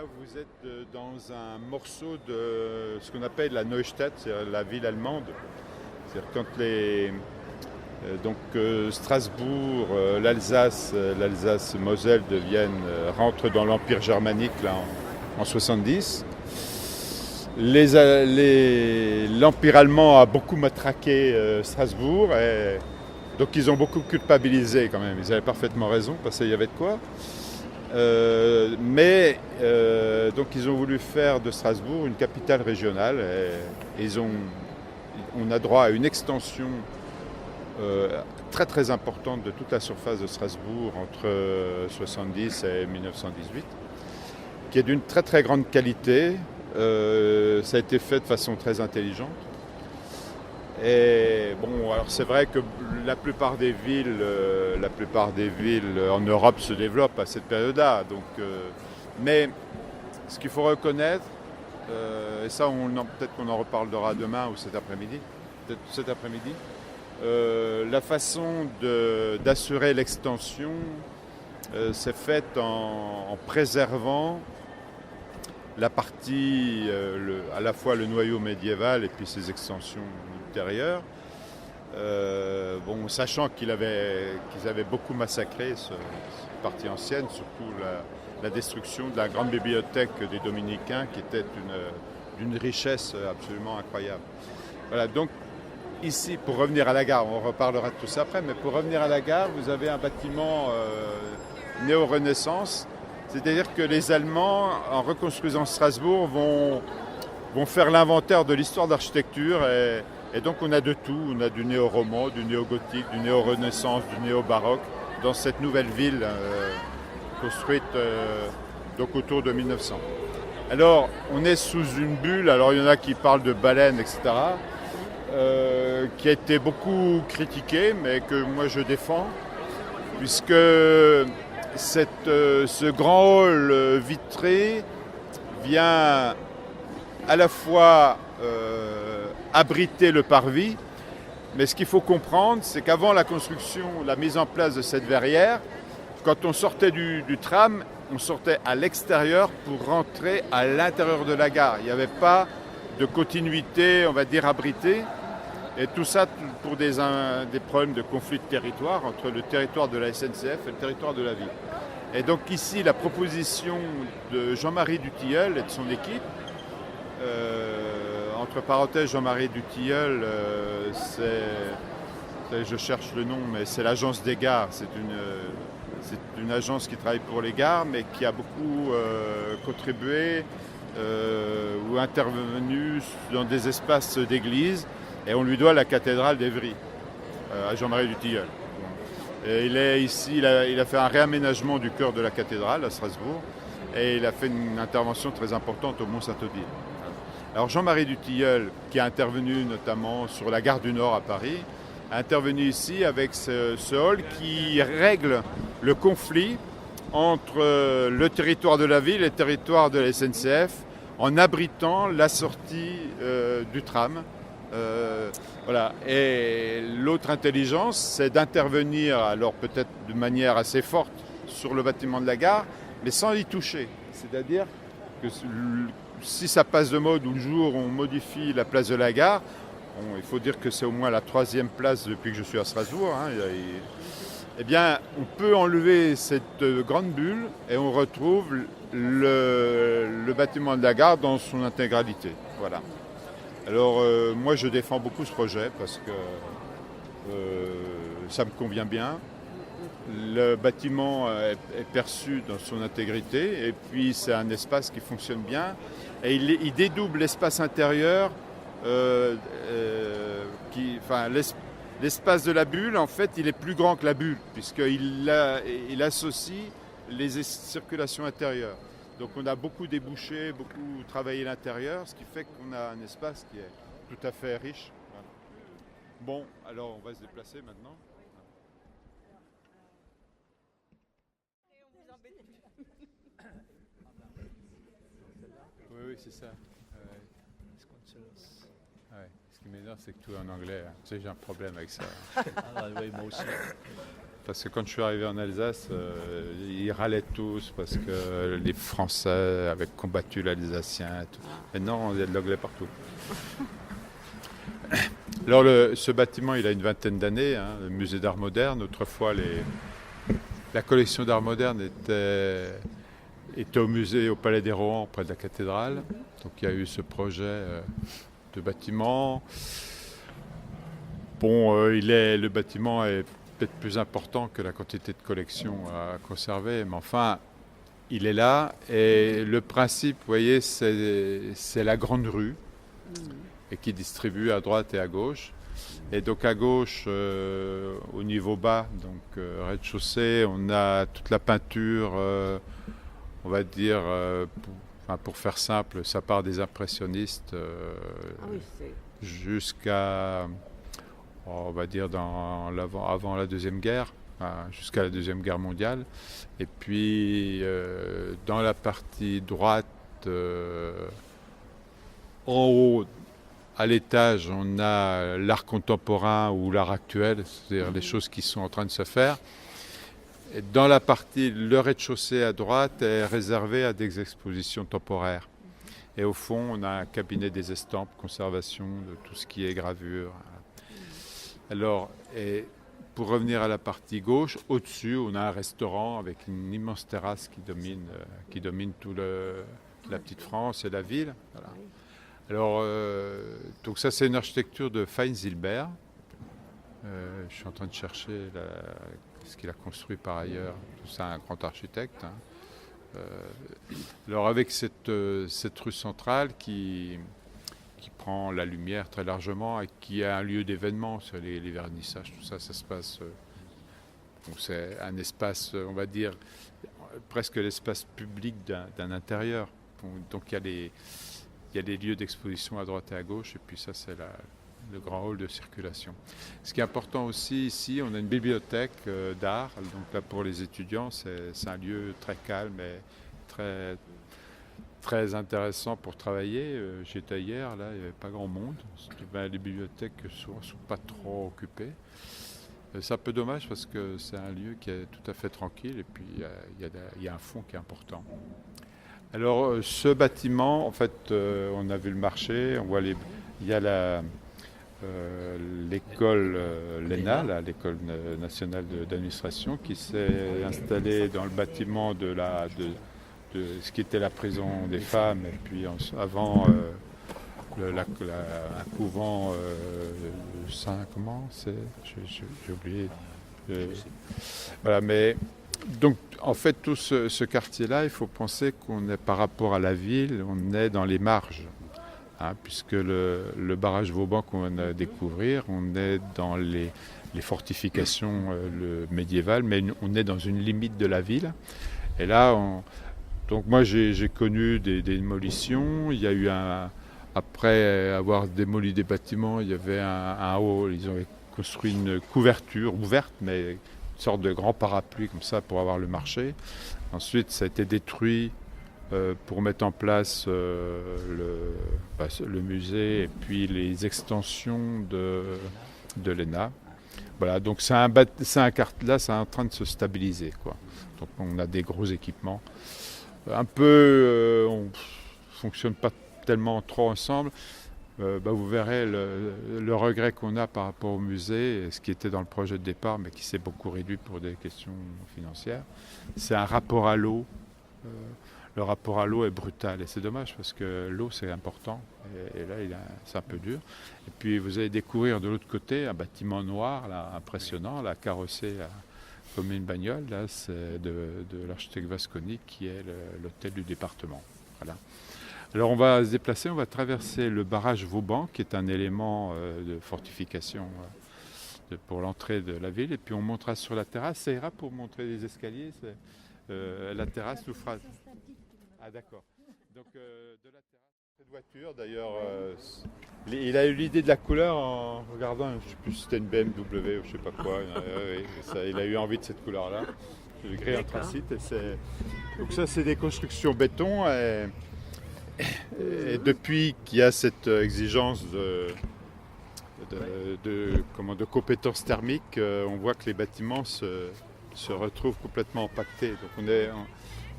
Là, vous êtes dans un morceau de ce qu'on appelle la Neustadt, c'est-à-dire la ville allemande. C'est-à-dire quand Strasbourg, l'Alsace-Moselle rentrent dans l'Empire germanique là, en 70. L'Empire allemand a beaucoup matraqué Strasbourg, et donc ils ont beaucoup culpabilisé quand même. Ils avaient parfaitement raison parce qu'il y avait de quoi. Donc ils ont voulu faire de Strasbourg une capitale régionale, et on a droit à une extension très très importante de toute la surface de Strasbourg entre 70 et 1918, qui est d'une très très grande qualité. Ça a été fait de façon très intelligente. Et bon, alors c'est vrai que la plupart des villes en Europe se développent à cette période-là. Mais ce qu'il faut reconnaître, et ça peut-être qu'on en reparlera demain ou cet après-midi, la façon d'assurer l'extension s'est faite en préservant la partie, à la fois le noyau médiéval et puis ses extensions ultérieures, sachant qu'ils avaient beaucoup massacré cette partie ancienne, surtout la destruction de la grande bibliothèque des Dominicains, qui était d'une richesse absolument incroyable. Voilà, donc ici, pour revenir à la gare, on reparlera de tout ça après, mais pour revenir à la gare, vous avez un bâtiment néo-Renaissance. C'est-à-dire que les Allemands, en reconstruisant Strasbourg, vont faire l'inventaire de l'histoire d'architecture, et donc on a de tout. On a du néo-roman, du néo-gothique, du néo-renaissance, du néo-baroque dans cette nouvelle ville construite donc autour de 1900. Alors, on est sous une bulle. Alors, il y en a qui parlent de baleine, etc., qui a été beaucoup critiquée, mais que moi je défends, puisque ce grand hall vitré vient à la fois abriter le parvis, mais ce qu'il faut comprendre, c'est qu'avant la construction, la mise en place de cette verrière, quand on sortait du tram, on sortait à l'extérieur pour rentrer à l'intérieur de la gare. Il n'y avait pas de continuité, on va dire, abritée. Et tout ça pour des problèmes de conflit de territoire entre le territoire de la SNCF et le territoire de la ville. Et donc ici, la proposition de Jean-Marie Dutilleul et de son équipe, entre parenthèses, Jean-Marie Dutilleul, je cherche le nom, mais c'est l'agence des gares. C'est une agence qui travaille pour les gares, mais qui a beaucoup contribué ou intervenu dans des espaces d'église. Et on lui doit la cathédrale d'Évry, à Jean-Marie Dutilleul. Et il est ici, il a fait un réaménagement du cœur de la cathédrale à Strasbourg, et il a fait une intervention très importante au Mont-Saint-Odile. Alors Jean-Marie Dutilleul, qui a intervenu notamment sur la gare du Nord à Paris, a intervenu ici avec ce hall qui règle le conflit entre le territoire de la ville et le territoire de la SNCF, en abritant la sortie du tram. Voilà. Et l'autre intelligence, c'est d'intervenir, alors peut-être de manière assez forte, sur le bâtiment de la gare, mais sans y toucher. C'est-à-dire que si ça passe de mode ou le jour on modifie la place de la gare, il faut dire que c'est au moins la 3e place depuis que je suis à Strasbourg, eh bien, on peut enlever cette grande bulle et on retrouve le bâtiment de la gare dans son intégralité. Voilà. Alors moi je défends beaucoup ce projet parce que ça me convient bien. Le bâtiment est perçu dans son intégrité, et puis c'est un espace qui fonctionne bien, et il dédouble l'espace intérieur, l'espace de la bulle, en fait il est plus grand que la bulle puisqu'il associe les circulations intérieures. Donc on a beaucoup débouché, beaucoup travaillé l'intérieur, ce qui fait qu'on a un espace qui est tout à fait riche. Voilà. Bon, alors on va se déplacer maintenant. Oui, c'est ça. Ce qui m'énerve, c'est que tout est en anglais. Tu sais, j'ai un problème avec ça. Oui, moi aussi. parce que quand je suis arrivé en Alsace, ils râlaient tous parce que les Français avaient combattu l'Alsacien. Maintenant, il y a de l'anglais partout. Alors ce bâtiment, il a une vingtaine d'années, hein, le musée d'art moderne. Autrefois, la collection d'art moderne était au musée au Palais des Rohan, près de la cathédrale. Donc il y a eu ce projet de bâtiment. Bon, le bâtiment est peut-être plus important que la quantité de collection à conserver, mais enfin, il est là. Et le principe, vous voyez, c'est la grande rue et qui distribue à droite et à gauche. Et donc à gauche, au niveau bas, donc rez-de-chaussée, on a toute la peinture, on va dire, pour faire simple, ça part des impressionnistes jusqu'à, on va dire, avant la Deuxième Guerre, jusqu'à la Deuxième Guerre mondiale. Et puis dans la partie droite, en haut, à l'étage, on a l'art contemporain ou l'art actuel, c'est-à-dire les choses qui sont en train de se faire. Et dans la partie, le rez-de-chaussée à droite est réservé à des expositions temporaires. Et au fond, on a un cabinet des estampes, conservation de tout ce qui est gravure. Alors, et pour revenir à la partie gauche, au-dessus, on a un restaurant avec une immense terrasse qui domine toute la petite France et la ville. Voilà. Alors, donc ça, c'est une architecture de Fein-Zilber. Je suis en train de chercher ce qu'il a construit par ailleurs. Tout ça, un grand architecte. Hein. Alors, avec cette rue centrale qui prend la lumière très largement et qui est un lieu d'événement sur les vernissages, tout ça, ça se passe. Donc c'est un espace, on va dire, presque l'espace public d'un intérieur. Donc il y a des lieux d'exposition à droite et à gauche, et puis ça, c'est le grand hall de circulation. Ce qui est important aussi ici, on a une bibliothèque d'art. Donc là, pour les étudiants, c'est un lieu très calme et très, très intéressant pour travailler. J'étais hier, là, il n'y avait pas grand monde. Les bibliothèques ne sont pas trop occupées. C'est un peu dommage parce que c'est un lieu qui est tout à fait tranquille, et puis il y a un fond qui est important. Alors ce bâtiment, en fait, on a vu le marché, on voit il y a l'école l'ENA, l'école nationale d'administration, qui s'est installée dans le bâtiment de ce qui était la prison des femmes, et puis avant un couvent Saint, comment c'est, j'ai oublié. Voilà, mais donc, en fait, tout ce quartier-là, il faut penser qu'on est par rapport à la ville, on est dans les marges, hein, puisque le barrage Vauban qu'on vient de découvrir, on est dans les fortifications médiévales, mais on est dans une limite de la ville. Et là, donc moi, j'ai connu des démolitions. Il y a eu après avoir démoli des bâtiments, il y avait un hall, ils ont construit une couverture ouverte, mais sorte de grand parapluie comme ça pour avoir le marché. Ensuite, ça a été détruit pour mettre en place le musée et puis les extensions de l'ENA. Voilà, donc c'est un quartier là, c'est en train de se stabiliser, quoi. Donc on a des gros équipements. Un peu, on fonctionne pas tellement trop ensemble. Vous verrez le regret qu'on a par rapport au musée, ce qui était dans le projet de départ, mais qui s'est beaucoup réduit pour des questions financières. C'est un rapport à l'eau. Le rapport à l'eau est brutal, et c'est dommage parce que l'eau, c'est important, et là, c'est un peu dur. Et puis, vous allez découvrir de l'autre côté un bâtiment noir, là, impressionnant, là, carrossé comme une bagnole. Là, c'est de l'architecte Vasconi, qui est l'hôtel du département. Voilà. Alors on va se déplacer, on va traverser le barrage Vauban, qui est un élément de fortification pour l'entrée de la ville, et puis on montera sur la terrasse. Ça ira pour montrer les escaliers, la terrasse nous fera... Ah d'accord. Donc de la terrasse, cette voiture d'ailleurs, il a eu l'idée de la couleur en regardant, je ne sais plus si c'était une BMW ou je ne sais pas quoi, il a eu envie de cette couleur-là, le gris anthracite. Donc ça, c'est des constructions béton. Et depuis qu'il y a cette exigence de compétences thermiques, on voit que les bâtiments se retrouvent complètement impactés. Donc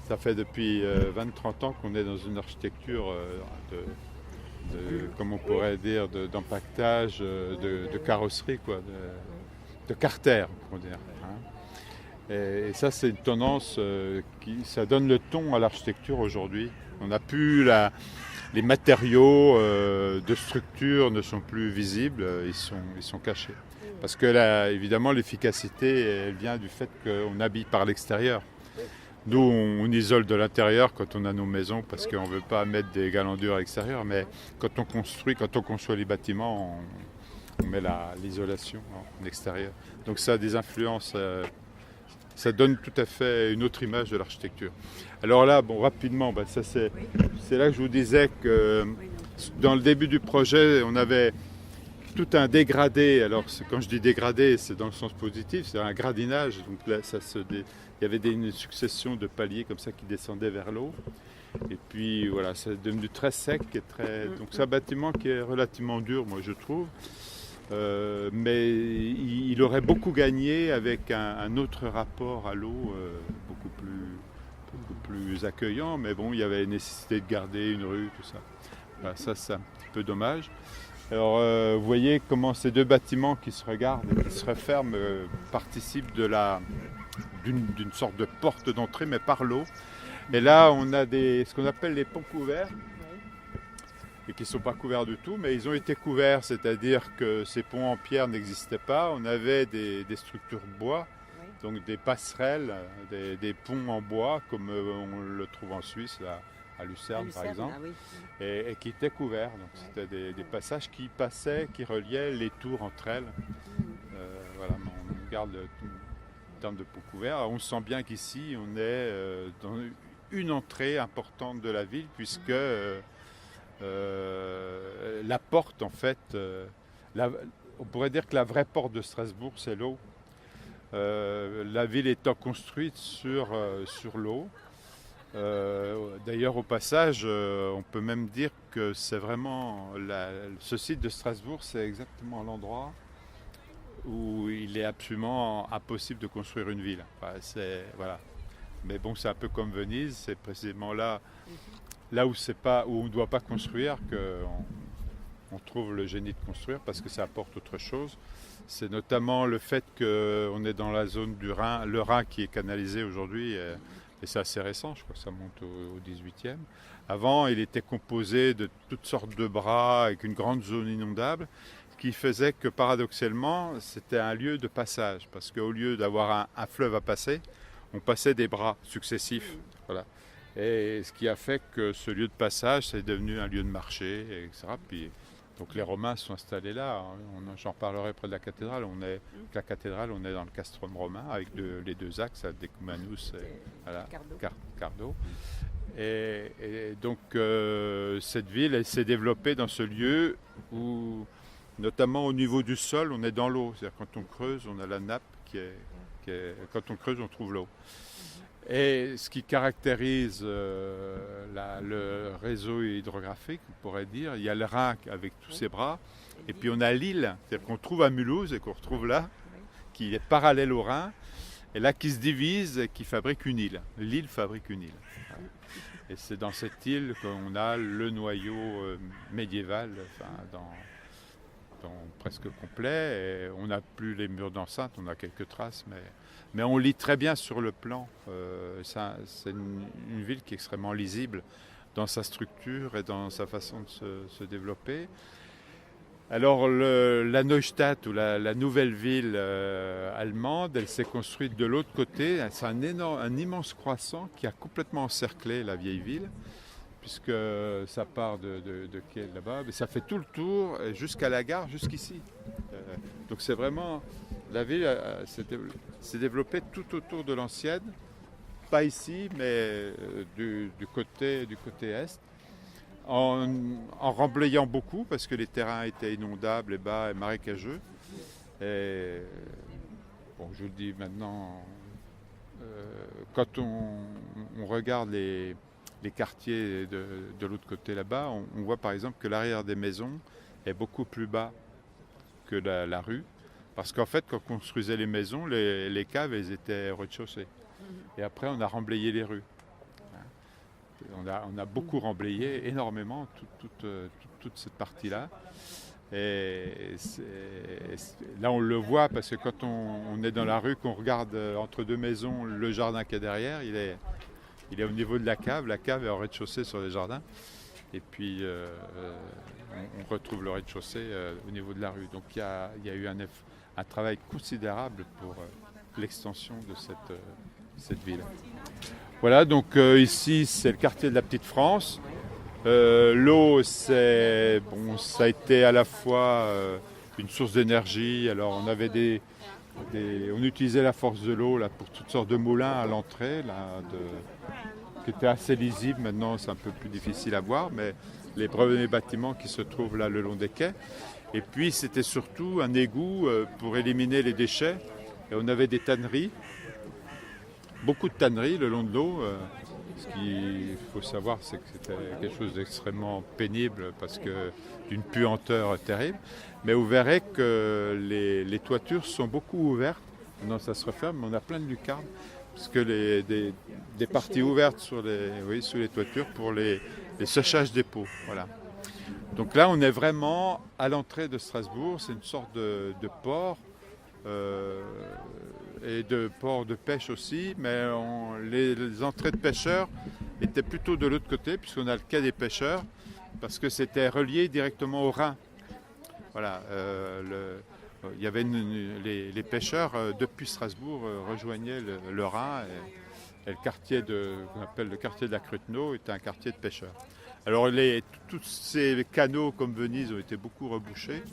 ça fait depuis 20-30 ans qu'on est dans une architecture comme on pourrait dire, d'empaquetage, de carrosserie, quoi, de carter, pour dire. Hein. Et ça, c'est une tendance ça donne le ton à l'architecture aujourd'hui. On n'a plus les matériaux de structure ne sont plus visibles, ils sont cachés. Parce que là, évidemment, l'efficacité, elle vient du fait qu'on habille par l'extérieur. Nous, on isole de l'intérieur quand on a nos maisons parce qu'on ne veut pas mettre des galandures à l'extérieur, mais quand on conçoit les bâtiments, on met l'isolation en extérieur. Donc ça a des influences, ça donne tout à fait une autre image de l'architecture. Alors là, rapidement, c'est là que je vous disais que dans le début du projet, on avait tout un dégradé. Alors quand je dis dégradé, c'est dans le sens positif, c'est un gradinage. Donc là, il y avait une succession de paliers comme ça qui descendaient vers l'eau. Et puis voilà, c'est devenu très sec. Donc c'est un bâtiment qui est relativement dur, moi je trouve. Mais il aurait beaucoup gagné avec un autre rapport à l'eau, beaucoup plus accueillant. Mais bon, il y avait nécessité de garder une rue, tout ça. Voilà, ça, c'est un petit peu dommage. Alors, vous voyez comment ces deux bâtiments qui se regardent et qui se referment participent d'une sorte de porte d'entrée, mais par l'eau. Et là, on a ce qu'on appelle les ponts couverts, et qui ne sont pas couverts du tout, mais ils ont été couverts, c'est-à-dire que ces ponts en pierre n'existaient pas. On avait des structures bois, donc des passerelles, des ponts en bois, comme on le trouve en Suisse, à Lucerne par exemple, oui. et qui étaient couverts. Donc c'était des passages qui qui reliaient les tours entre elles. Voilà, on garde en termes de ponts couverts. Alors, on sent bien qu'ici, on est dans une entrée importante de la ville, puisque la porte, en fait, on pourrait dire que la vraie porte de Strasbourg, c'est l'eau. La ville étant construite sur l'eau. D'ailleurs, au passage, on peut même dire que c'est vraiment ce site de Strasbourg, c'est exactement l'endroit où il est absolument impossible de construire une ville. Enfin, voilà. Mais bon, c'est un peu comme Venise, c'est précisément là où on ne doit pas construire qu'on trouve le génie de construire, parce que ça apporte autre chose. C'est notamment le fait qu'on est dans la zone du Rhin, le Rhin qui est canalisé aujourd'hui. Et c'est assez récent, je crois que ça monte au 18e. Avant, il était composé de toutes sortes de bras avec une grande zone inondable, ce qui faisait que paradoxalement, c'était un lieu de passage. Parce qu'au lieu d'avoir un fleuve à passer, on passait des bras successifs. Voilà. Et ce qui a fait que ce lieu de passage, c'est devenu un lieu de marché, etc. Puis, donc les Romains se sont installés là. J'en parlerai près de la cathédrale. On est dans le castrum romain avec les deux axes, Decumanus et Cardo. Et donc cette ville, elle s'est développée dans ce lieu où, notamment au niveau du sol, on est dans l'eau. C'est-à-dire quand on creuse, on a la nappe quand on creuse, on trouve l'eau. Et ce qui caractérise le réseau hydrographique, on pourrait dire, il y a le Rhin avec tous ses bras, et puis on a l'Ill, c'est-à-dire qu'on trouve à Mulhouse et qu'on retrouve là, qui est parallèle au Rhin, et là qui se divise et qui fabrique une île. L'île fabrique une île. Voilà. Et c'est dans cette île qu'on a le noyau médiéval, presque complet. Et on n'a plus les murs d'enceinte, on a quelques traces, mais on lit très bien sur le plan. C'est une ville qui est extrêmement lisible dans sa structure et dans sa façon de se développer. Alors la Neustadt, ou la nouvelle ville allemande, elle s'est construite de l'autre côté. C'est un immense croissant qui a complètement encerclé la vieille ville, puisque ça part de Kiel là-bas, mais ça fait tout le tour jusqu'à la gare, jusqu'ici. Donc c'est vraiment, la ville s'est développée tout autour de l'ancienne, pas ici, mais du côté est, en remblayant beaucoup, parce que les terrains étaient inondables et bas et marécageux. Et bon, je vous le dis maintenant, quand on regarde les quartiers de l'autre côté là-bas, on voit par exemple que l'arrière des maisons est beaucoup plus bas que la rue. Parce qu'en fait, quand on construisait les maisons, les caves, elles étaient au rez-de-chaussée. Et après, on a remblayé les rues. On a beaucoup remblayé, énormément, toute cette partie-là. Et là, on le voit parce que quand on est dans la rue, qu'on regarde entre deux maisons, le jardin qu'il y a derrière, il est au niveau de la cave. La cave est au rez-de-chaussée sur les jardins. Et puis, on retrouve le rez-de-chaussée au niveau de la rue. Donc, il y a eu un travail considérable pour l'extension de cette ville. Voilà, donc ici, c'est le quartier de la Petite France. L'eau, ça a été à la fois une source d'énergie. Alors, on utilisait la force de l'eau là, pour toutes sortes de moulins à l'entrée, qui étaient assez lisibles. Maintenant, c'est un peu plus difficile à voir, mais les premiers bâtiments qui se trouvent là le long des quais. Et puis, c'était surtout un égout pour éliminer les déchets. Et on avait des tanneries, beaucoup de tanneries le long de l'eau. Ce qu'il faut savoir, c'est que c'était quelque chose d'extrêmement pénible parce que d'une puanteur terrible. Mais vous verrez que les toitures sont beaucoup ouvertes. Non, ça se referme, mais on a plein de lucarnes. Parce que des parties ouvertes sous les toitures pour les séchages des pots. Voilà. Donc là, on est vraiment à l'entrée de Strasbourg. C'est une sorte de port. Et de ports de pêche aussi, mais les entrées de pêcheurs étaient plutôt de l'autre côté, puisqu'on a le quai des pêcheurs, parce que c'était relié directement au Rhin. Voilà, il y avait les pêcheurs depuis Strasbourg rejoignaient le Rhin, et le quartier qu'on appelle le quartier de la Cruteno était un quartier de pêcheurs. Alors tous ces canaux comme Venise ont été beaucoup rebouchés.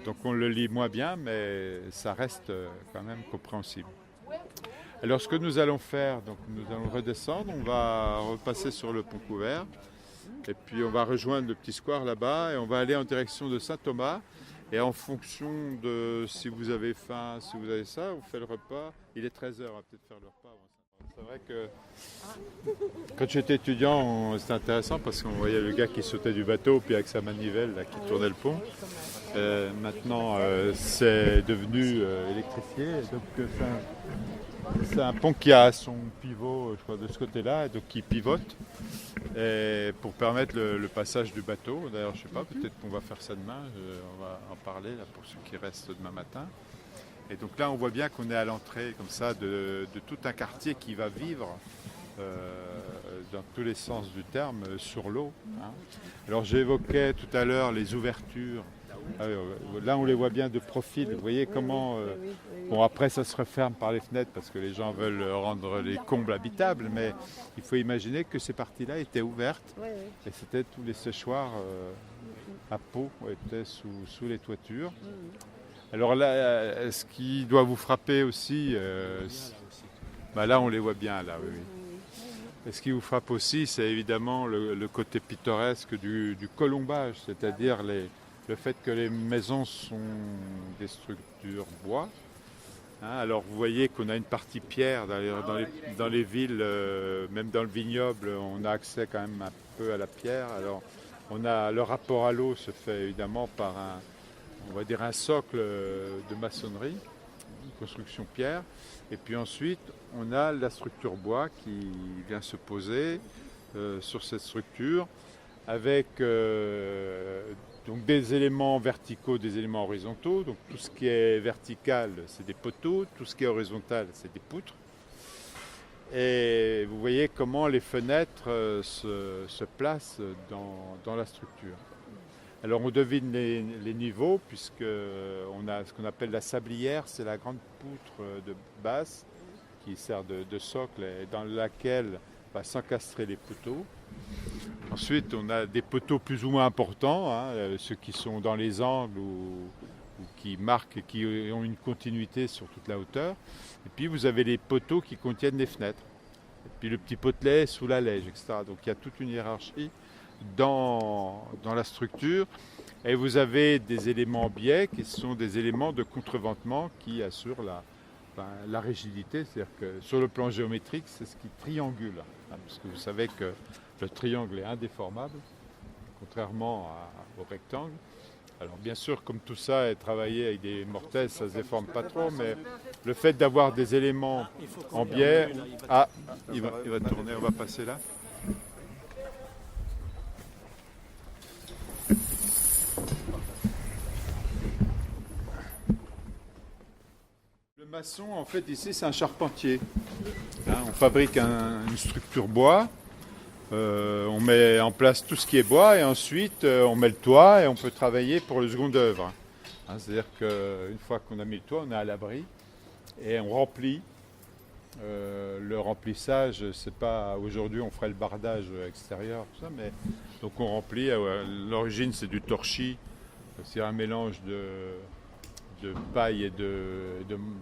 Donc on le lit moins bien, mais ça reste quand même compréhensible. Alors ce que nous allons faire, donc nous allons redescendre, on va repasser sur le pont couvert, et puis on va rejoindre le petit square là-bas, et on va aller en direction de Saint-Thomas. Et en fonction de si vous avez faim, si vous avez ça, on fait le repas. Il est 13h, on va peut-être faire le repas. C'est vrai que quand j'étais étudiant, c'était intéressant parce qu'on voyait le gars qui sautait du bateau, puis avec sa manivelle là, qui tournait le pont. Maintenant, c'est devenu électrifié. Donc, c'est un pont qui a son pivot, je crois, de ce côté-là, donc qui pivote pour permettre le passage du bateau. D'ailleurs, je ne sais pas, peut-être qu'on va faire ça demain. On va en parler là, pour ceux qui restent demain matin. Et donc là, on voit bien qu'on est à l'entrée comme ça de tout un quartier qui va vivre dans tous les sens du terme sur l'eau. Hein. Alors j'évoquais tout à l'heure les ouvertures. Là, on les voit bien de profil. Vous voyez comment... Bon, après, ça se referme par les fenêtres parce que les gens veulent rendre les combles habitables, mais il faut imaginer que ces parties-là étaient ouvertes et c'était tous les séchoirs à peau étaient sous les toitures. Alors là, ce qui doit vous frapper aussi, là on les voit bien là, oui. Et ce qui vous frappe aussi, c'est évidemment le côté pittoresque du colombage, c'est-à-dire le fait que les maisons sont des structures bois. Hein, alors vous voyez qu'on a une partie pierre dans les villes, même dans le vignoble, on a accès quand même un peu à la pierre. Alors le rapport à l'eau se fait évidemment par un socle de maçonnerie, une construction pierre. Et puis ensuite, on a la structure bois qui vient se poser sur cette structure avec donc des éléments verticaux, des éléments horizontaux. Donc tout ce qui est vertical, c'est des poteaux. Tout ce qui est horizontal, c'est des poutres. Et vous voyez comment les fenêtres se placent dans la structure. Alors on devine les niveaux puisqu'on a ce qu'on appelle la sablière, c'est la grande poutre de base qui sert de socle et dans laquelle va s'encastrer les poteaux. Ensuite on a des poteaux plus ou moins importants, hein, ceux qui sont dans les angles ou qui marquent et qui ont une continuité sur toute la hauteur. Et puis vous avez les poteaux qui contiennent les fenêtres. Et puis le petit potelet sous la lège, etc. Donc il y a toute une hiérarchie dans la structure et vous avez des éléments biais qui sont des éléments de contreventement qui assurent la rigidité, c'est-à-dire que sur le plan géométrique c'est ce qui triangule, hein, parce que vous savez que le triangle est indéformable contrairement au rectangle Alors bien sûr, comme tout ça est travaillé avec des mortaises, ça ne se déforme pas trop, mais le fait d'avoir des éléments en biais... Ah, il va tourner, on va passer là. Le maçon, en fait, ici, c'est un charpentier. Hein, on fabrique une structure bois. On met en place tout ce qui est bois et ensuite on met le toit et on peut travailler pour le second œuvre. Hein, c'est-à-dire qu'une fois qu'on a mis le toit, on est à l'abri et on remplit. Le remplissage, c'est pas aujourd'hui on ferait le bardage extérieur, tout ça, mais donc on remplit. L'origine c'est du torchis, c'est un mélange de paille et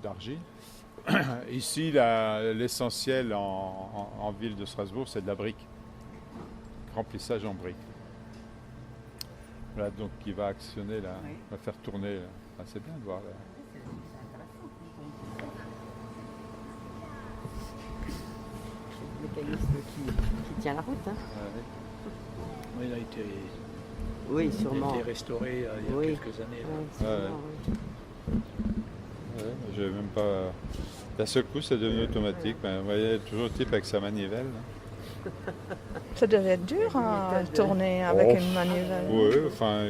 d'argile. Ici, l'essentiel en ville de Strasbourg, c'est de la brique. Remplissage en briques. Voilà, donc il va actionner là, il va faire tourner là. Ah, c'est bien de voir là. Le mécanisme qui tient la route. Hein. Oui, il a été, Oui, sûrement. il a été restauré il y a quelques années. Je vais même pas. D'un seul coup, c'est devenu automatique. Ben, vous voyez, toujours le type avec sa manivelle. Là. Ça devait être dur à tourner avec une manivelle. Oui, enfin,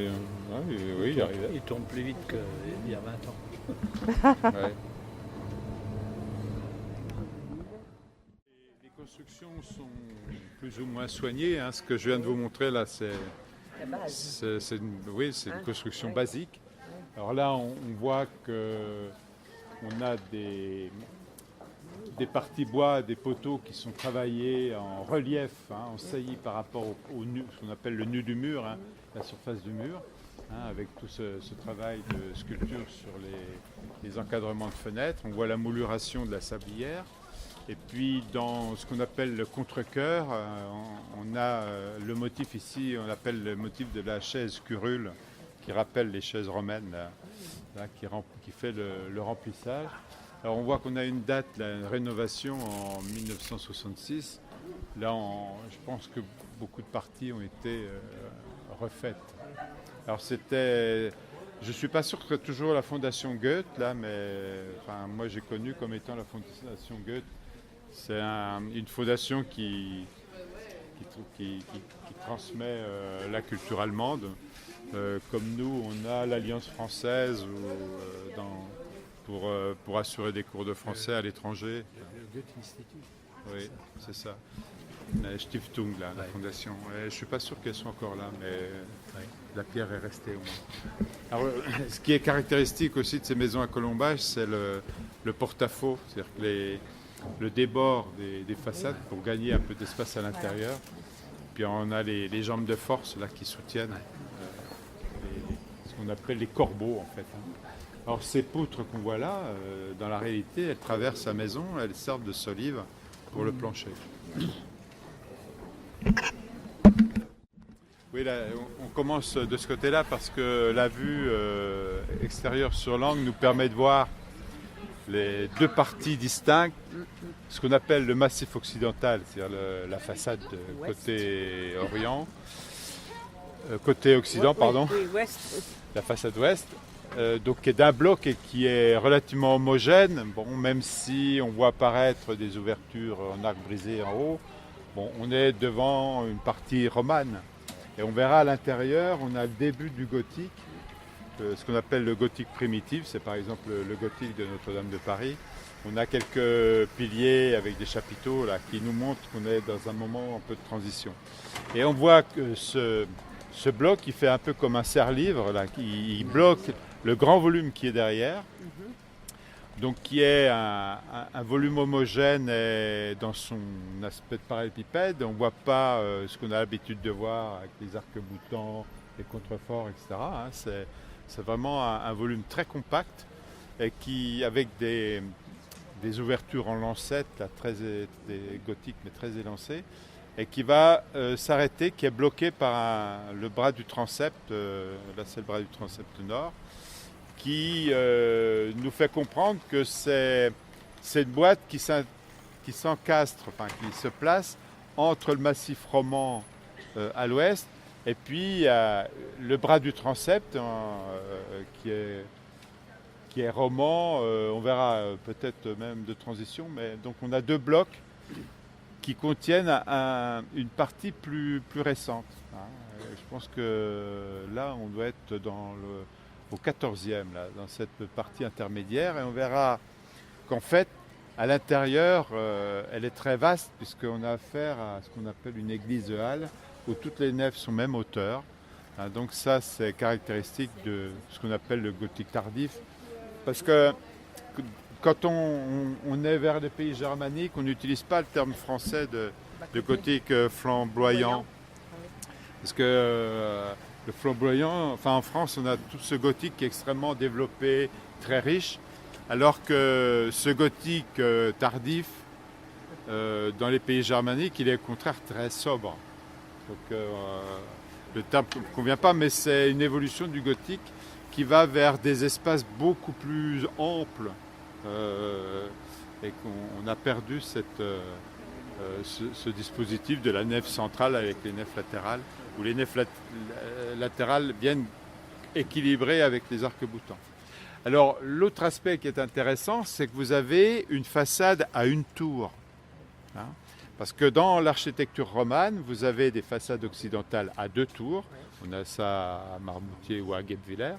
oui, il arrivait. Il tourne plus vite qu'il y a 20 ans. Ouais. Les constructions sont plus ou moins soignées. Hein. Ce que je viens de vous montrer là, c'est une construction basique. Alors là, on voit que on a des parties bois, des poteaux qui sont travaillés en relief, hein, en saillie par rapport au nu, ce qu'on appelle le nu du mur, hein, la surface du mur, hein, avec tout ce travail de sculpture sur les encadrements de fenêtres. On voit la mouluration de la sablière. Et puis dans ce qu'on appelle le contre-cœur, on a le motif ici, on appelle le motif de la chaise curule, qui rappelle les chaises romaines, là, qui fait le remplissage. Alors on voit qu'on a une date, la rénovation en 1966. Là, je pense que beaucoup de parties ont été refaites. Alors je ne suis pas sûr que c'est toujours la Fondation Goethe, là, mais enfin, moi j'ai connu comme étant la Fondation Goethe. C'est une fondation qui transmet la culture allemande. Comme nous, on a l'Alliance française pour assurer des cours de français à l'étranger. Le Goethe Institut. Oui, c'est ça. La Stiftung, là, la fondation. Je ne suis pas sûr qu'elles soient encore là, mais la pierre est restée au moins. Alors, ce qui est caractéristique aussi de ces maisons à colombage, c'est le porte-à-faux, c'est-à-dire que le débord des façades pour gagner un peu d'espace à l'intérieur. Puis on a les jambes de force là, qui soutiennent ce qu'on appelle les corbeaux en fait. Alors ces poutres qu'on voit là, dans la réalité, elles traversent la maison, elles servent de solive pour le plancher. Oui, là, on commence de ce côté-là parce que la vue extérieure sur l'angle nous permet de voir les deux parties distinctes, ce qu'on appelle le massif occidental, c'est-à-dire la façade côté côté occident, pardon, la façade ouest, donc qui est d'un bloc et qui est relativement homogène, bon, même si on voit apparaître des ouvertures en arc brisé en haut, bon, on est devant une partie romane. Et on verra à l'intérieur, on a le début du gothique, ce qu'on appelle le gothique primitif, c'est par exemple le gothique de Notre-Dame de Paris. On a quelques piliers avec des chapiteaux là, qui nous montrent qu'on est dans un moment un peu de transition. Et on voit que ce bloc, il fait un peu comme un serre-livre, là, il bloque le grand volume qui est derrière, donc qui est un volume homogène et dans son aspect de parallélépipède. On ne voit pas ce qu'on a l'habitude de voir avec les arcs-boutants, les contreforts, etc. Hein, c'est vraiment un volume très compact et qui, avec des ouvertures en lancettes, là, des gothiques mais très élancées, et qui va s'arrêter, qui est bloqué par le bras du transept, là c'est le bras du transept nord, qui nous fait comprendre que c'est une boîte qui s'encastre, enfin qui se place entre le massif roman à l'ouest Et puis il y a le bras du transept qui est roman, on verra peut-être même de transition, mais donc on a 2 blocs qui contiennent une partie plus récente. Je pense que là, on doit être au 14e, là, dans cette partie intermédiaire, et on verra qu'en fait, à l'intérieur, elle est très vaste, puisqu'on a affaire à ce qu'on appelle une église de halle, où toutes les nefs sont même hauteur. Donc ça, c'est caractéristique de ce qu'on appelle le gothique tardif, parce que quand on est vers les pays germaniques, on n'utilise pas le terme français de gothique flamboyant. Parce que le flamboyant, enfin en France, on a tout ce gothique qui est extrêmement développé, très riche, alors que ce gothique tardif, dans les pays germaniques, il est au contraire très sobre. Donc le terme ne convient pas, mais c'est une évolution du gothique qui va vers des espaces beaucoup plus amples. Et qu'on a perdu ce dispositif de la nef centrale avec les nefs latérales, où les nefs latérales viennent équilibrer avec les arcs-boutants. Alors l'autre aspect qui est intéressant, c'est que vous avez une façade à une tour. Parce que dans l'architecture romane, vous avez des façades occidentales à 2 tours. On a ça à Marmoutier ou à Guebwiller.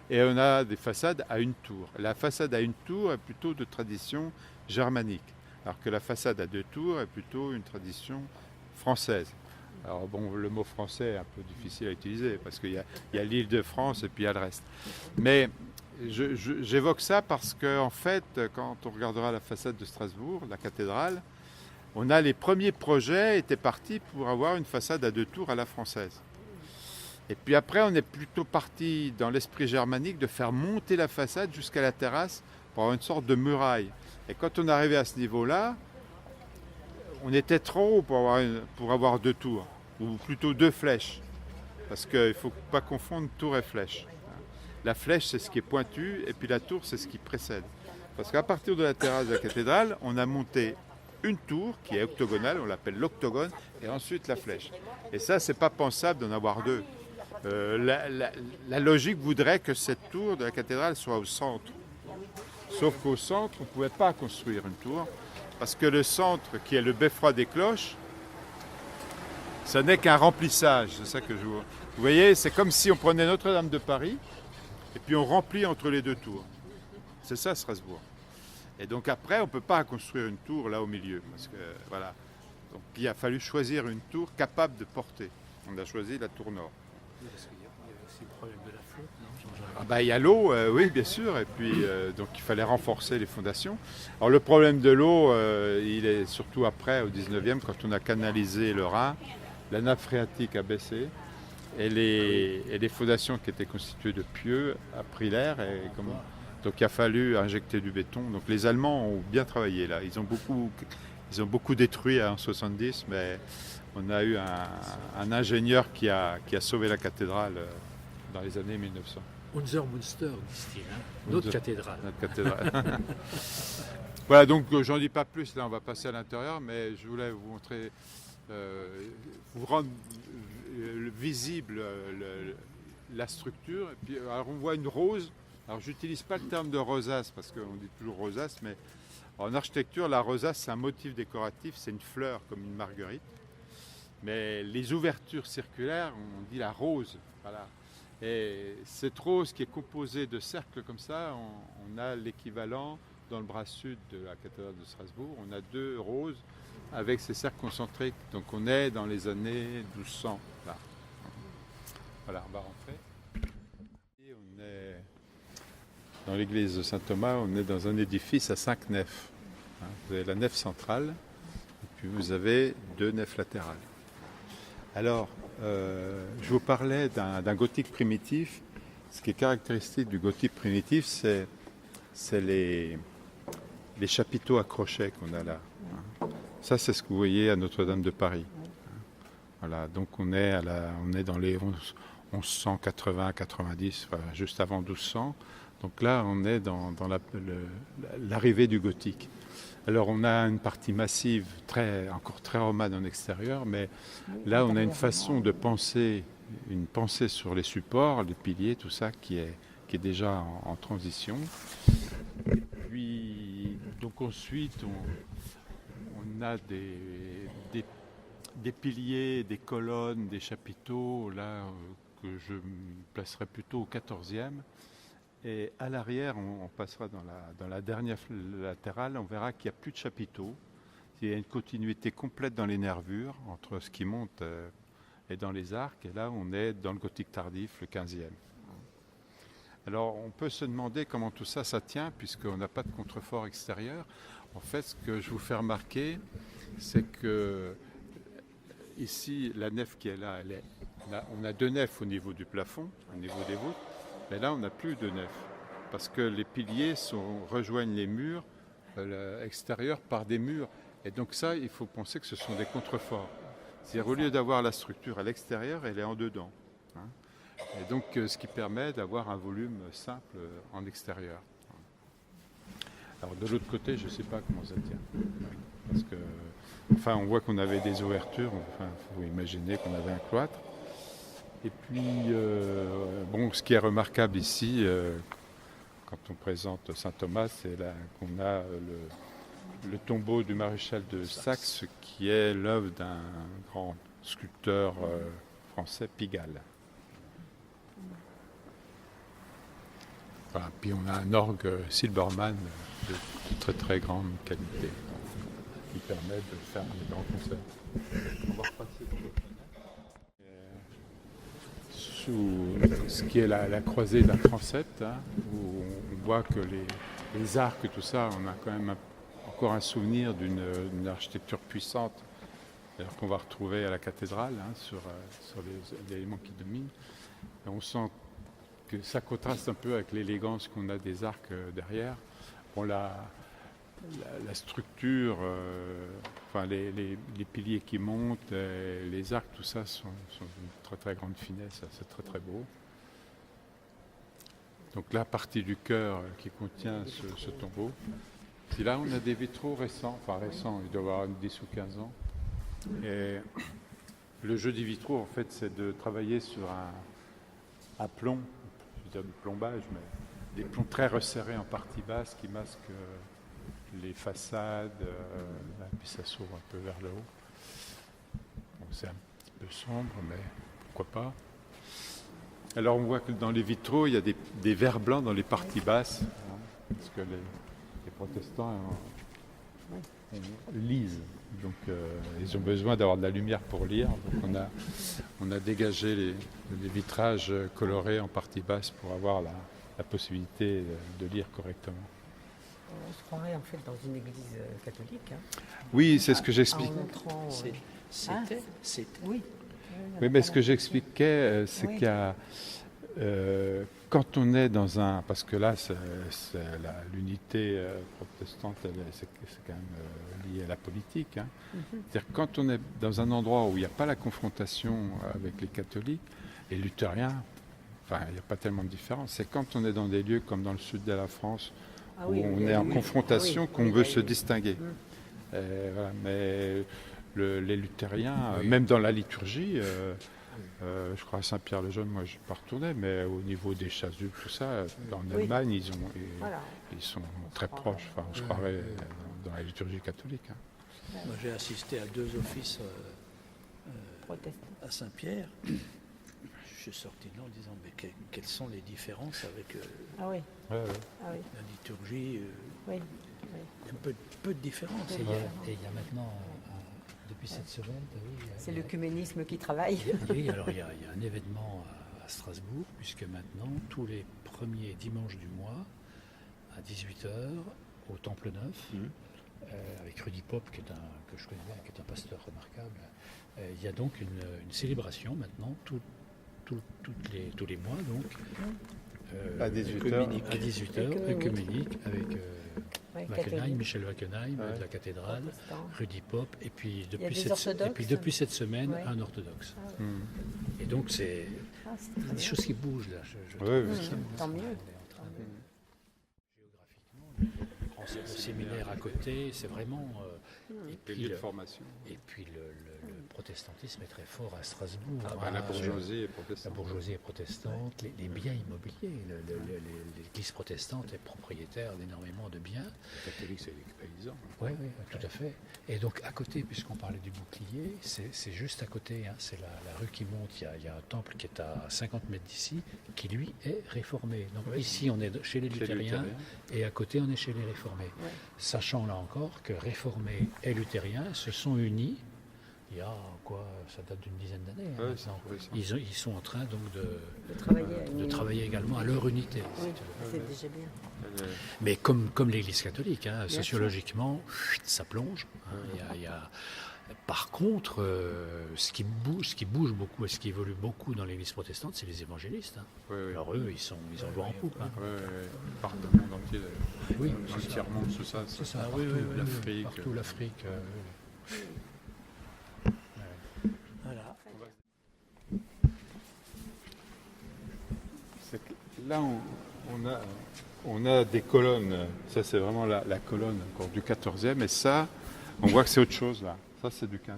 Et on a des façades à une tour. La façade à une tour est plutôt de tradition germanique, alors que la façade à 2 tours est plutôt une tradition française. Alors bon, le mot français est un peu difficile à utiliser, parce qu'il y a l'Île-de-France et puis il y a le reste. Mais j'évoque ça parce qu'en fait, quand on regardera la façade de Strasbourg, la cathédrale, on a les premiers projets étaient partis pour avoir une façade à 2 tours à la française. Et puis après, on est plutôt parti dans l'esprit germanique de faire monter la façade jusqu'à la terrasse pour avoir une sorte de muraille. Et quand on arrivait à ce niveau-là, on était trop haut pour avoir 2 tours, ou plutôt 2 flèches. Parce qu'il ne faut pas confondre tour et flèche. La flèche, c'est ce qui est pointu, et puis la tour, c'est ce qui précède. Parce qu'à partir de la terrasse de la cathédrale, on a monté une tour qui est octogonale, on l'appelle l'octogone, et ensuite la flèche. Et ça, c'est pas pensable d'en avoir 2. La logique voudrait que cette tour de la cathédrale soit au centre. Sauf qu'au centre, on ne pouvait pas construire une tour, parce que le centre, qui est le beffroi des cloches, ça n'est qu'un remplissage. C'est ça que je vois. Vous voyez, c'est comme si on prenait Notre-Dame de Paris, et puis on remplit entre les 2 tours. C'est ça Strasbourg. Et donc après, on ne peut pas construire une tour là au milieu, parce que voilà. Donc il a fallu choisir une tour capable de porter. On a choisi la tour nord. Parce qu'il y a aussi le problème de la flotte, non? Il y a l'eau, oui, bien sûr, et puis donc il fallait renforcer les fondations. Alors le problème de l'eau, il est surtout après, au 19e, quand on a canalisé le Rhin, la nappe phréatique a baissé, et les fondations qui étaient constituées de pieux a pris l'air, donc il a fallu injecter du béton. Donc les Allemands ont bien travaillé là, ils ont beaucoup détruit en 70, mais on a eu un ingénieur qui a sauvé la cathédrale dans les années 1900. Unser Münster, disent-ils, notre cathédrale. Notre cathédrale. Voilà, donc j'en dis pas plus, là on va passer à l'intérieur, mais je voulais vous montrer, vous rendre visible la structure. Et puis, alors on voit une rose, alors j'utilise pas le terme de rosace, parce qu'on dit toujours rosace, mais en architecture, la rosace c'est un motif décoratif, c'est une fleur comme une marguerite. Mais les ouvertures circulaires, on dit la rose. Voilà. Et cette rose qui est composée de cercles comme ça, on a l'équivalent dans le bras sud de la cathédrale de Strasbourg. On a 2 roses avec ces cercles concentriques. Donc on est dans les années 1200. Là. Voilà, on va rentrer. Et on est dans l'église de Saint-Thomas, on est dans un édifice à 5 nefs. Vous avez la nef centrale, et puis vous avez 2 nefs latérales. Alors, je vous parlais d'un gothique primitif. Ce qui est caractéristique du gothique primitif, c'est les chapiteaux à crochets qu'on a là. Ça, c'est ce que vous voyez à Notre-Dame de Paris. Voilà, donc on est dans les 1180-90, voilà, juste avant 1200. Donc là, on est dans l'arrivée du gothique. Alors on a une partie massive, encore très romane en extérieur, mais là on a une façon de penser une pensée sur les supports, les piliers, tout ça qui est déjà en transition. Et puis, donc ensuite, on a des piliers, des colonnes, des chapiteaux, là, que je placerai plutôt au 14e. Et à l'arrière, on passera dans la dernière latérale, on verra qu'il n'y a plus de chapiteaux. Il y a une continuité complète dans les nervures, entre ce qui monte et dans les arcs. Et là, on est dans le gothique tardif, le 15e. Alors, on peut se demander comment tout ça, ça tient, puisqu'on n'a pas de contrefort extérieur. En fait, ce que je vous fais remarquer, c'est que ici, la nef qui est là, on a 2 nefs au niveau du plafond, au niveau des voûtes, mais là, on n'a plus de nef, parce que les piliers rejoignent les murs extérieurs par des murs. Et donc ça, il faut penser que ce sont des contreforts. C'est-à-dire, au lieu d'avoir la structure à l'extérieur, elle est en dedans. Hein. Et donc, ce qui permet d'avoir un volume simple en extérieur. Alors, de l'autre côté, je ne sais pas comment ça tient. Parce que, enfin, on voit qu'on avait des ouvertures. Enfin, il faut imaginer qu'on avait un cloître. Et puis, bon, ce qui est remarquable ici, quand on présente Saint Thomas, c'est là qu'on a le tombeau du maréchal de Saxe, qui est l'œuvre d'un grand sculpteur français, Pigalle. Voilà. Puis on a un orgue Silbermann de très très grande qualité, qui permet de faire des grands concerts. On va repasser dans le sous ce qui est la croisée d'un transept, hein, où on voit que les arcs, tout ça, on a quand même encore un souvenir d'une architecture puissante, d'ailleurs qu'on va retrouver à la cathédrale, hein, sur les éléments qui dominent. Et on sent que ça contraste un peu avec l'élégance qu'on a des arcs derrière. Bon, la structure, enfin les piliers qui montent, les arcs, tout ça sont d'une très très grande finesse, c'est très très beau. Donc la partie du chœur qui contient ce tombeau. Puis là, on a des vitraux récents, enfin récents, ils doivent avoir 10 ou 15 ans. Et le jeu des vitraux, en fait, c'est de travailler sur un plomb, je veux dire du plombage, mais des plombs très resserrés en partie basse qui masquent les façades, puis ça s'ouvre un peu vers le haut. Bon, c'est un petit peu sombre, mais pourquoi pas. Alors on voit que dans les vitraux, il y a des verres blancs dans les parties basses, hein, parce que les protestants lisent, donc ils ont besoin d'avoir de la lumière pour lire. Donc on a dégagé les vitrages colorés en partie basse pour avoir la possibilité de lire correctement. On se croirait en fait dans une église catholique. Hein. Oui, c'est ce que j'explique. En montrant, C'était. Oui. Oui, mais ce que j'expliquais, c'est qu'il y a, quand on est dans un... Parce que là, l'unité protestante, c'est quand même lié à la politique. Hein. C'est-à-dire quand on est dans un endroit où il n'y a pas la confrontation avec les catholiques, les luthériens, enfin, il n'y a pas tellement de différence. C'est quand on est dans des lieux comme dans le sud de la France, où on est en confrontation qu'on veut se distinguer. Voilà, mais les luthériens, même dans la liturgie, je crois à Saint-Pierre-le-Jeune, moi je ne suis pas retourné, mais au niveau des chasubles, tout ça, en Allemagne, ils sont très proches. Enfin, je croirais dans la liturgie catholique. Hein. Moi j'ai assisté à 2 offices à Saint-Pierre. Je suis sorti de là en disant mais quelles sont les différences avec Ah oui. Ouais. la liturgie. Oui. Peu de différence. Et il y a maintenant, depuis cette semaine, C'est l'œcuménisme qui travaille. Oui, alors il y a un événement à Strasbourg, puisque maintenant, tous les premiers dimanches du mois, à 18h, au Temple Neuf, avec Rudy Pop, que je connais bien, qui est un pasteur remarquable, il y a donc une célébration maintenant, tous les mois, donc, à 18h. À 18h, œcuménique, avec Wackenheim, Michel Wackenheim, de la cathédrale, Rudy Pop, et puis depuis cette semaine, un orthodoxe. Et donc c'est des choses qui bougent là. Tant mieux. Géographiquement, le séminaire à côté, c'est vraiment... des lieux de formation. Et puis protestantisme est très fort à Strasbourg. La hein. bourgeoisie est La protestante. bourgeoisie est protestante, les biens immobiliers. L'Église protestante est propriétaire d'énormément de biens. Les catholiques, c'est les paysans. Oui, tout à fait. Et donc à côté, puisqu'on parlait du bouclier, c'est juste à côté, hein, c'est la rue qui monte. Il y a un temple qui est à 50 mètres d'ici, qui lui est réformé. Donc ici, on est chez les luthériens, et à côté, on est chez les réformés. Ouais. Sachant là encore que réformés et luthériens se sont unis. Il y a quoi, ça date d'une dizaine d'années maintenant. Ils sont en train donc de travailler également à leur unité. Oui, si tu veux. c'est déjà bien. Mais comme l'Église catholique, hein, sociologiquement, ça plonge. Hein, par contre, ce qui bouge beaucoup et ce qui évolue beaucoup dans l'Église protestante, c'est les évangélistes. Hein. Alors eux, ils ont le vent en poupe. Hein. Partout dans le monde entier. Oui, entièrement tout ça. c'est ça. Partout, l'Afrique. Partout l'Afrique. Voilà. Là, on a des colonnes. Ça, c'est vraiment la colonne encore du 14e. Et ça, on voit que c'est autre chose là. Ça, c'est du 15e.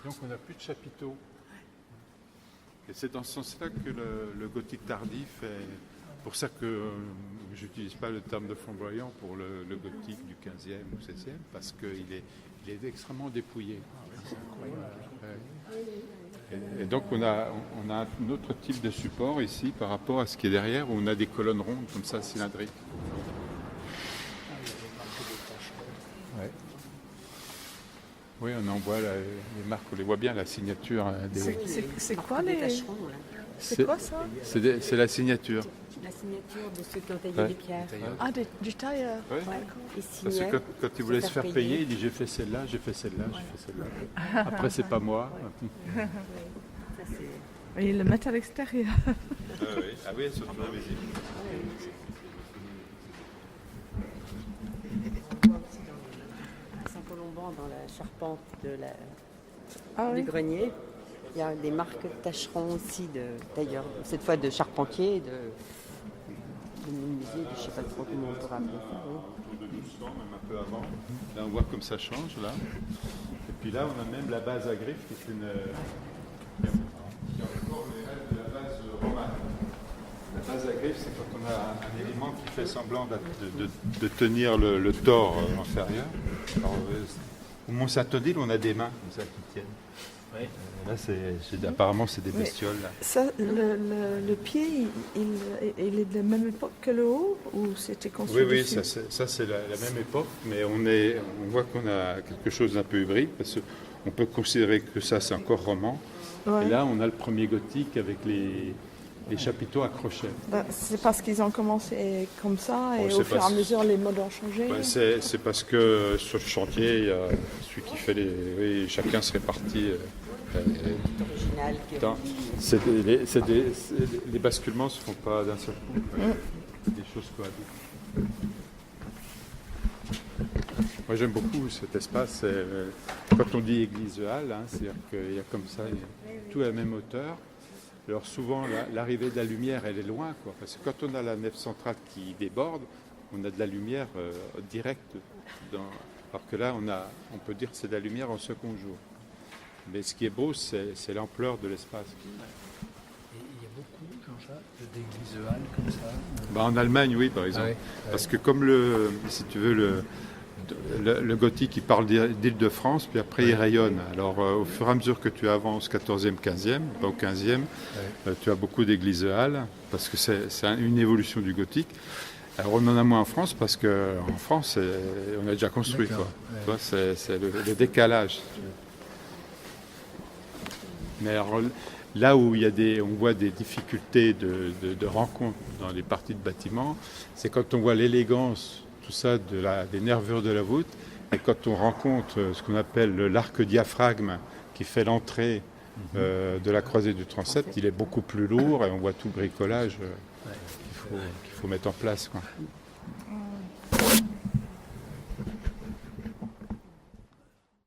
Donc, on n'a plus de chapiteaux. Et c'est dans ce sens-là que le gothique tardif est. Pour ça que je n'utilise pas le terme de flamboyant pour le gothique du 15e ou 16e, parce qu'il est extrêmement dépouillé. Et donc on a un autre type de support ici par rapport à ce qui est derrière, où on a des colonnes rondes comme ça, cylindriques. Ouais. Oui, on en voit les marques, on les voit bien, la signature. C'est quoi les... tâcherons, là. C'est quoi ça? C'est la signature. La signature de ceux qui ont taillé les pierres. Ah, du tailleur. Ouais. Ouais. Ils Parce signaient que quand il voulait se faire payer, payer. il dit j'ai fait celle-là, j'ai fait celle-là, j'ai fait celle-là. Après, c'est pas moi. Ça, c'est- Et ils le mettent à l'extérieur. Ah oui, surtout invisible. On voit aussi à Saint-Colomban, dans la charpente du grenier, il y a des marques tâcherons aussi d'ailleurs, cette fois de charpentier, de menuisier, je ne sais pas trop comment on peut rappeler ça. Oui. Autour de 1200, même un peu avant. Là, on voit comme ça change, là. Et puis là, on a même la base à griffes, qui est qui a encore les rêves de la base romane. La base à griffes, c'est quand on a un élément qui fait semblant de tenir le tore inférieur. Alors, au Mont-Saint-Odile, on a des mains comme ça qui tiennent. Oui. Là, apparemment, c'est des bestioles. Là. Ça, le pied, il est de la même époque que le haut ou c'était construit Oui, dessus? ça c'est la même époque, mais on voit qu'on a quelque chose d'un peu hybride, parce qu'on peut considérer que ça c'est encore roman. Ouais. Et là, on a le premier gothique avec les chapiteaux à crochets. C'est parce qu'ils ont commencé comme ça et Bon, au fur et à mesure les modes ont changé. C'est parce que sur le chantier, il y a celui qui fait chacun se répartit. Original. Les basculements ne se font pas d'un seul coup. Des choses cohabitent. Moi j'aime beaucoup cet espace. Quand on dit église halle, c'est-à-dire qu'il y a comme ça tout à la même hauteur. Alors souvent l'arrivée de la lumière elle est loin, quoi, parce que quand on a la nef centrale qui déborde, on a de la lumière directe. Alors que là on peut dire que c'est de la lumière en second jour. Mais ce qui est beau, c'est l'ampleur de l'espace. Et il y a beaucoup, Jean-Jacques, d'églises halles comme ça. En Allemagne, oui, par exemple. Parce que comme si tu veux, le gothique, il parle d'Île-de-France, puis après il rayonne. Alors au fur et à mesure que tu avances 14e, 15e, pas au 15e, tu as beaucoup d'églises halles, parce que c'est une évolution du gothique. Alors on en a moins en France, parce qu'en France, on a déjà construit. Quoi. Ouais. C'est le décalage. Mais alors, là où on voit des difficultés de rencontre dans les parties de bâtiments, c'est quand on voit l'élégance, tout ça, des nervures de la voûte, et quand on rencontre ce qu'on appelle l'arc diaphragme qui fait l'entrée de la croisée du transept, il est beaucoup plus lourd et on voit tout le bricolage qu'il faut mettre en place. Quoi.